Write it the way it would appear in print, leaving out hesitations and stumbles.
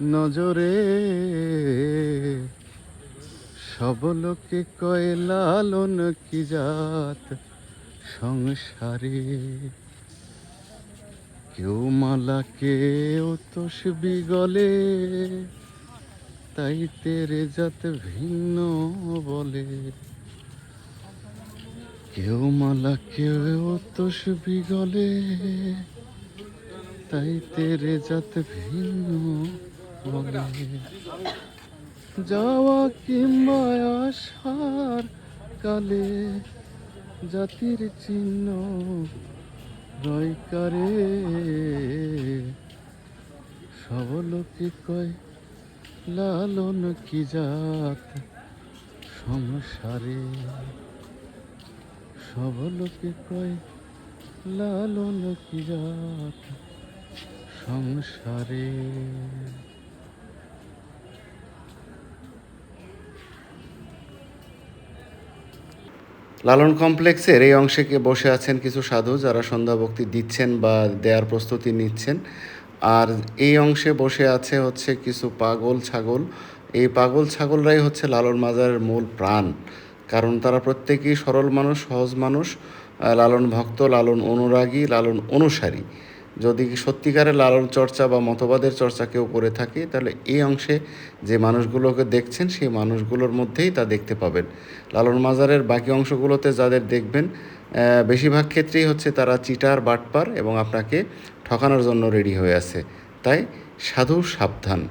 নজরে সব লোকে কয় লালন কি জাত সংসারে। কেউ মালা কেউ তসবি গলে, তাই তেরে জাত ভিন্ন বলে। কেউ মালা কেউ তসবি গলে, তাই তেরে জাত ভিন্ন বলে। যাওয়া কিংবা আসার কালে জাতির চিহ্ন রয়কারে। সব লোকে কয় লালন কি জাত সংসারে। সব লোকে কয় লালন কি জাত সংসারে। লালন কমপ্লেক্সের এই অংশে বসে আছেন কিছু সাধু, যারা সন্ধ্যা ভক্তি দিচ্ছেন বা দেওয়ার প্রস্তুতি নিচ্ছেন। আর এই অংশে বসে আছে হচ্ছে কিছু পাগল ছাগল। এই পাগল ছাগলরাই হচ্ছে লালন মাজারের মূল প্রাণ, কারণ তারা প্রত্যেকেই সরল মানুষ, সহজ মানুষ, লালন ভক্ত, লালন অনুরাগী, লালন অনুসারী। যদি সত্যিকারের লালন চর্চা বা মতবাদের চর্চা কেউ করে থাকে, তাহলে এই অংশে যে মানুষগুলোকে দেখছেন সেই মানুষগুলোর মধ্যেই তা দেখতে পাবেন। লালন মাজারের বাকি অংশগুলোতে যাদের দেখবেন, বেশিরভাগ ক্ষেত্রেই হচ্ছে তারা চিটার, বাটপার এবং আপনাকে ঠকানোর জন্য রেডি হয়ে আছে। তাই সাধু সাবধান।